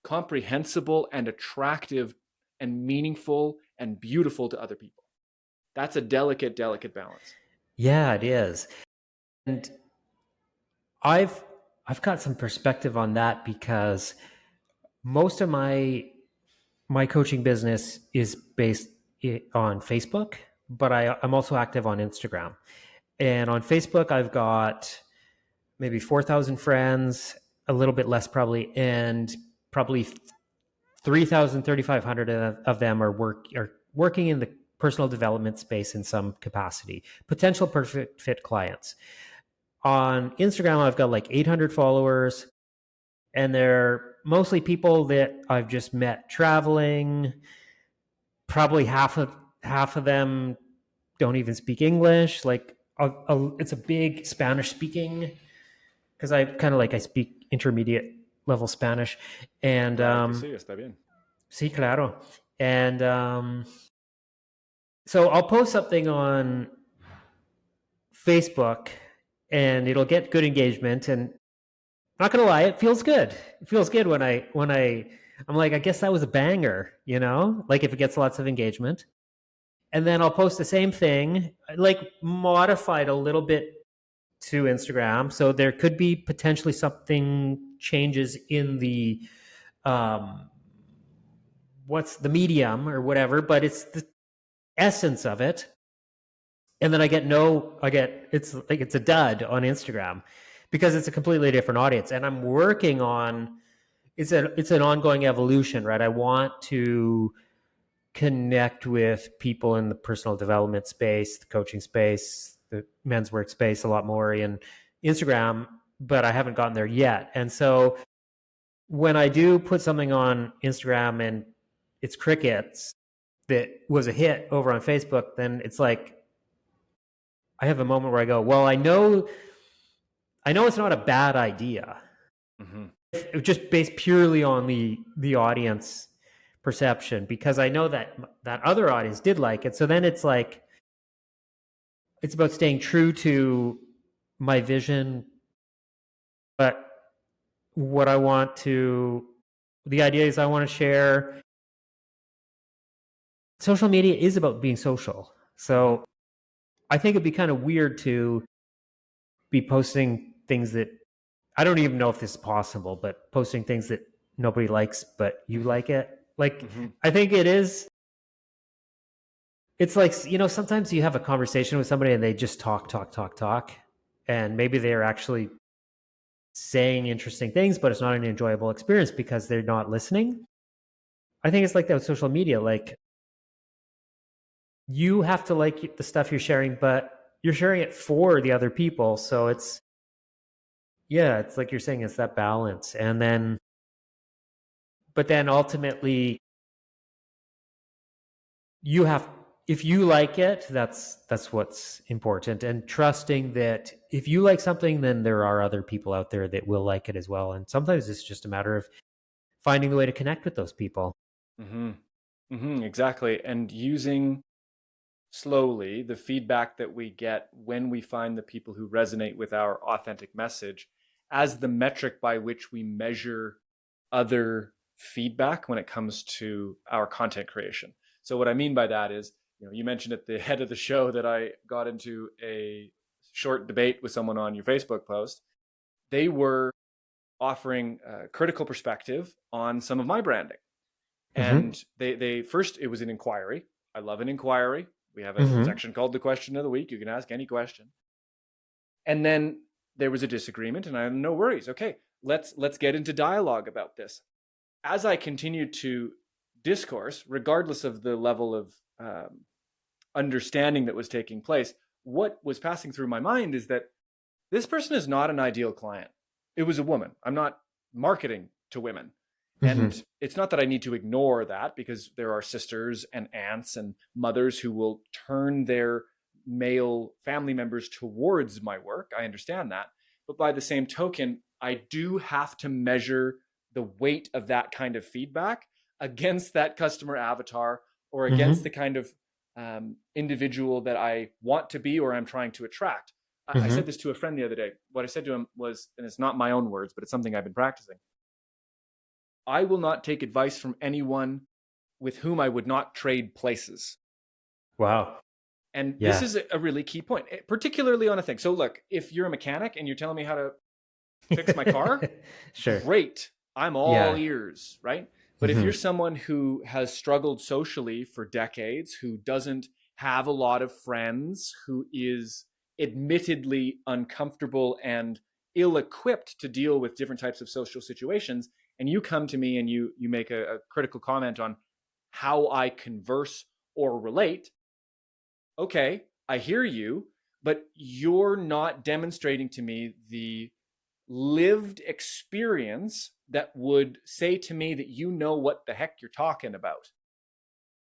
comprehensible and attractive and meaningful and beautiful to other people. That's a delicate, delicate balance. Yeah, it is. And I've got some perspective on that, because most of my coaching business is based on Facebook, but I'm also active on Instagram. And on Facebook, I've got maybe 4,000 friends, a little bit less probably, and probably 3,000, 3,500 of them are working in the personal development space in some capacity, potential perfect fit clients. On Instagram, I've got like 800 followers, and they're mostly people that I've just met traveling. Probably half of them don't even speak English. Like, it's a big Spanish speaking, because I speak intermediate level Spanish, and Sí, está bien. sí, claro. And so I'll post something on Facebook, and it'll get good engagement. And I'm not gonna lie, it feels good. It feels good when I'm like, I guess that was a banger, like if it gets lots of engagement. And then I'll post the same thing, like modified a little bit to Instagram. So there could be potentially something changes in the um, what's the medium or whatever, but it's the essence of it. And then it's like it's a dud on Instagram because it's a completely different audience. And I'm working on it's an ongoing evolution, right? I want to connect with people in the personal development space, the coaching space, the men's work space a lot more in Instagram, but I haven't gotten there yet. And so when I do put something on Instagram and it's crickets that was a hit over on Facebook, then it's like I have a moment where I go, well, I know it's not a bad idea. Mm-hmm. It just based purely on the audience perception, because I know that that other audience did like it. So then it's like it's about staying true to my vision, but what I want to the idea is I want to share social media is about being social. Mm-hmm. So I think it'd be kind of weird to be posting things that I don't even know if this is possible, but posting things that nobody likes but you like it. Like Mm-hmm. I think it is it's like, sometimes you have a conversation with somebody and they just talk, and maybe they're actually saying interesting things, but it's not an enjoyable experience because they're not listening. I think it's like that with social media. Like you have to like the stuff you're sharing, but you're sharing it for the other people. So it's like you're saying, it's that balance. And then, but then ultimately you have, if you like it, that's what's important, and trusting that if you like something, then there are other people out there that will like it as well. And sometimes it's just a matter of finding the way to connect with those people. Mm-hmm. Mm-hmm. Exactly. And using slowly the feedback that we get when we find the people who resonate with our authentic message as the metric by which we measure other feedback when it comes to our content creation. So what I mean by that is, you mentioned at the head of the show that I got into a short debate with someone on your Facebook post. They were offering a critical perspective on some of my branding. Mm-hmm. And they first, it was an inquiry. I love an inquiry. We have a Mm-hmm. section called the question of the week. You can ask any question. And then there was a disagreement, and I had no worries. Okay, let's get into dialogue about this. As I continued to discourse, regardless of the level of understanding that was taking place, what was passing through my mind is that this person is not an ideal client. It was a woman. I'm not marketing to women. Mm-hmm. And it's not that I need to ignore that, because there are sisters and aunts and mothers who will turn their male family members towards my work. I understand that. But by the same token, I do have to measure the weight of that kind of feedback against that customer avatar, or against Mm-hmm. the kind of individual that I want to be or I'm trying to attract. I Mm-hmm. said this to a friend the other day. What I said to him was, and it's not my own words, but it's something I've been practicing. I will not take advice from anyone with whom I would not trade places. Wow. And this Yeah. is a really key point, particularly on a thing. So look, if you're a mechanic and you're telling me how to fix my car, Sure. great. I'm all Yeah. ears, right? But if Mm-hmm. you're someone who has struggled socially for decades, who doesn't have a lot of friends, who is admittedly uncomfortable and ill-equipped to deal with different types of social situations, and you come to me and you make a critical comment on how I converse or relate, okay, I hear you, but you're not demonstrating to me the lived experience that would say to me that you know what the heck you're talking about.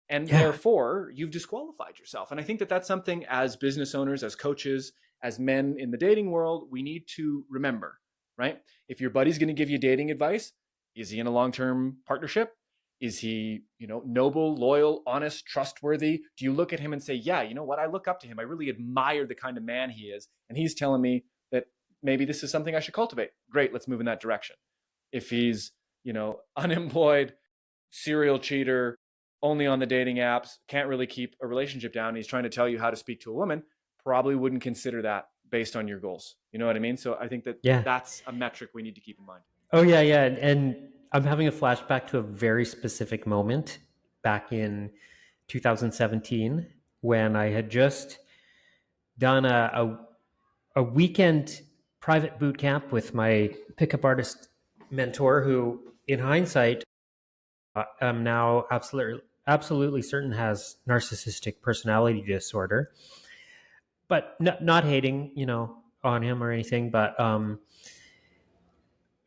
And Yeah. therefore, you've disqualified yourself. And I think that that's something, as business owners, as coaches, as men in the dating world, we need to remember, right? If your buddy's going to give you dating advice, is he in a long-term partnership? Is he, noble, loyal, honest, trustworthy? Do you look at him and say, yeah, you know what? I look up to him. I really admire the kind of man he is. And he's telling me that maybe this is something I should cultivate. Great, let's move in that direction. If he's, unemployed, serial cheater, only on the dating apps, can't really keep a relationship down, and he's trying to tell you how to speak to a woman, probably wouldn't consider that based on your goals. You know what I mean? So I think that Yeah. that's a metric we need to keep in mind. Oh yeah, yeah. And I'm having a flashback to a very specific moment back in 2017 when I had just done a weekend private boot camp with my pickup artist mentor, who, in hindsight, I'm now absolutely certain has narcissistic personality disorder. But not hating, on him or anything. But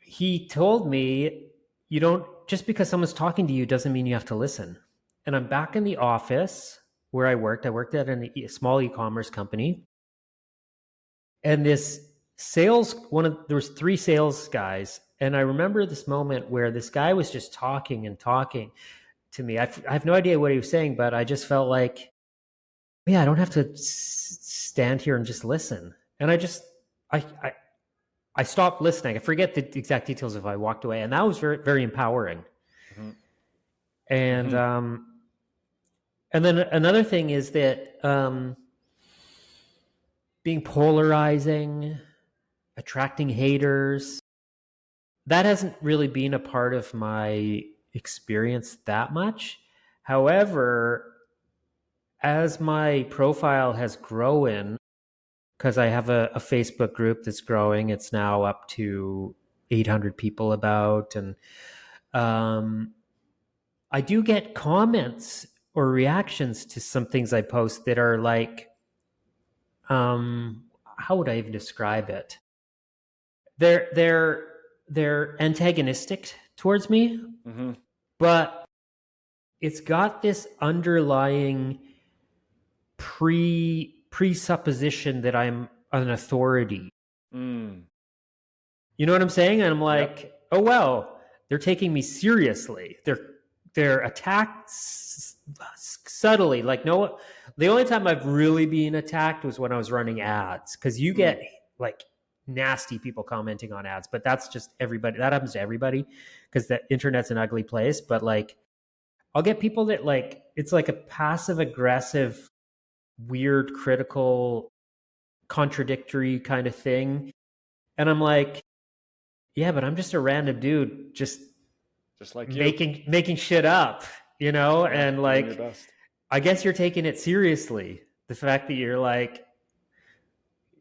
he told me, you don't, just because someone's talking to you doesn't mean you have to listen. And I'm back in the office where I worked. I worked at a small e-commerce company, and this there was three sales guys, and I remember this moment where this guy was just talking and talking to me. I have no idea what he was saying, but I just felt like, yeah, I don't have to stand here and just listen. And I stopped listening. I forget the exact details if I walked away, and that was very, very empowering. Mm-hmm. And Mm-hmm. and then another thing is that being polarizing, attracting haters, that hasn't really been a part of my experience that much. However, as my profile has grown, because I have a Facebook group that's growing, it's now up to 800 people about, and I do get comments or reactions to some things I post that are like, how would I even describe it? They're antagonistic towards me, Mm-hmm. but it's got this underlying presupposition that I'm an authority. Mm. You know what I'm saying? And I'm Yep. like, oh well, they're taking me seriously. They're attacked subtly. Like, no, the only time I've really been attacked was when I was running ads, because you get like nasty people commenting on ads, but that's just everybody. That happens to everybody because the internet's an ugly place. But like, I'll get people that, like, it's like a passive aggressive, weird, critical, contradictory kind of thing. And I'm like, yeah, but I'm just a random dude Just like you. making shit up, Yeah. and Doing your like, best. I guess you're taking it seriously. The fact that you're like,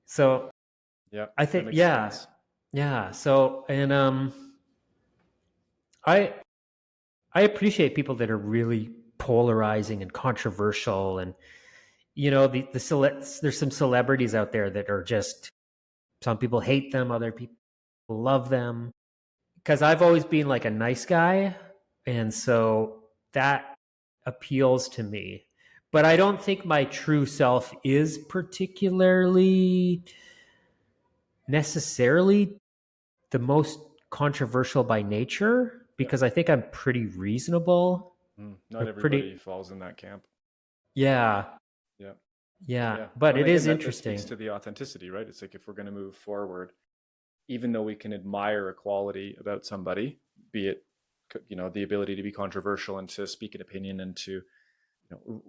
so Yep. I That think, makes yeah, sense. yeah. So, and I I appreciate people that are really polarizing and controversial, and there's some celebrities out there that are just, some people hate them, other people love them. Because I've always been like a nice guy, and so that appeals to me. But I don't think my true self is particularly necessarily the most controversial by nature, Yep. because I think I'm pretty reasonable. Not Or everybody pretty, falls in that camp. yeah, Yeah. yeah. Yeah. But Well, and it again, is that speaks interesting. to the authenticity, right? It's like if we're going to move forward, even though we can admire a quality about somebody, be it, the ability to be controversial and to speak an opinion and to,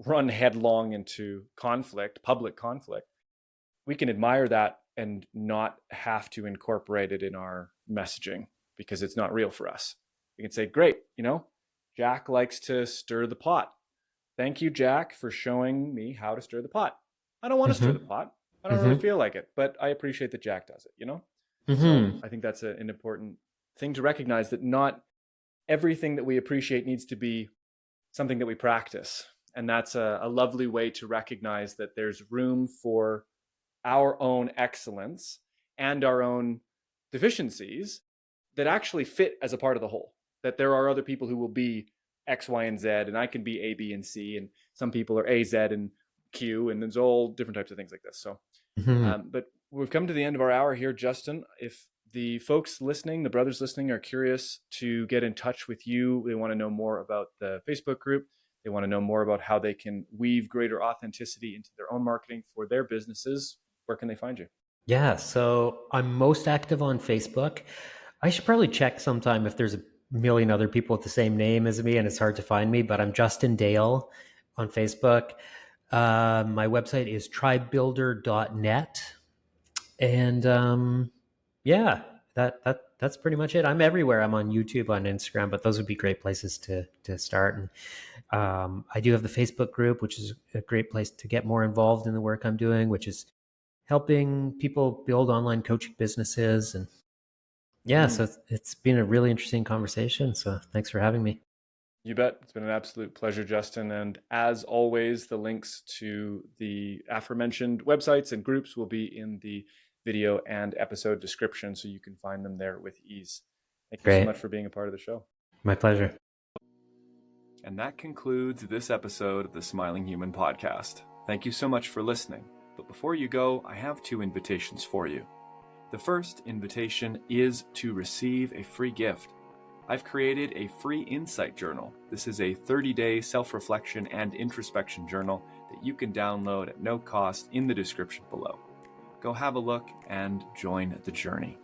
run headlong into conflict, public conflict, we can admire that and not have to incorporate it in our messaging because it's not real for us. We can say, great, Jack likes to stir the pot. Thank you, Jack, for showing me how to stir the pot. I don't want to stir the Mm-hmm. pot. I don't really Mm-hmm. feel like it, but I appreciate that Jack does it. So Mm-hmm. I think that's an important thing to recognize, that not everything that we appreciate needs to be something that we practice. And that's a lovely way to recognize that there's room for our own excellence and our own deficiencies that actually fit as a part of the whole. That there are other people who will be X, Y, and Z, and I can be A, B, and C, and some people are A, Z, and Q, and there's all different types of things like this. So, Mm-hmm. but we've come to the end of our hour here, Justin. If the folks listening, the brothers listening, are curious to get in touch with you, they want to know more about the Facebook group, they want to know more about how they can weave greater authenticity into their own marketing for their businesses, where can they find you? Yeah, so I'm most active on Facebook. I should probably check sometime if there's a million other people with the same name as me, and it's hard to find me, but I'm Justin Dale on Facebook. My website is tribebuilder.net. And yeah, that's pretty much it. I'm everywhere. I'm on YouTube, on Instagram, but those would be great places to start. And I do have the Facebook group, which is a great place to get more involved in the work I'm doing, which is helping people build online coaching businesses. And yeah, so it's been a really interesting conversation. So thanks for having me. You bet. It's been an absolute pleasure, Justin. And as always, the links to the aforementioned websites and groups will be in the video and episode description, so you can find them there with ease. Thank you so much for being a part of the show. My pleasure. And that concludes this episode of the Smiling Human podcast. Thank you so much for listening. But before you go, I have 2 invitations for you. The first invitation is to receive a free gift. I've created a free insight journal. This is a 30-day self-reflection and introspection journal that you can download at no cost in the description below. Go have a look and join the journey.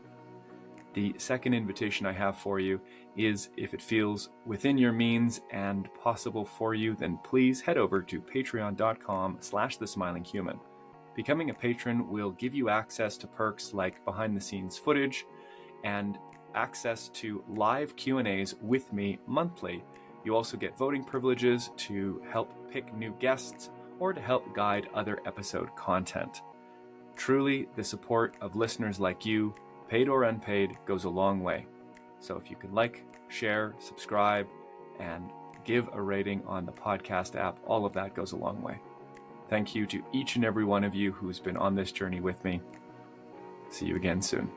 The second invitation I have for you is, if it feels within your means and possible for you, then please head over to patreon.com/thesmilinghuman. Becoming a patron will give you access to perks like behind-the-scenes footage and access to live Q&As with me monthly. You also get voting privileges to help pick new guests or to help guide other episode content. Truly, the support of listeners like you, paid or unpaid, goes a long way. So if you could like, share, subscribe, and give a rating on the podcast app, all of that goes a long way. Thank you to each and every one of you who's been on this journey with me. See you again soon.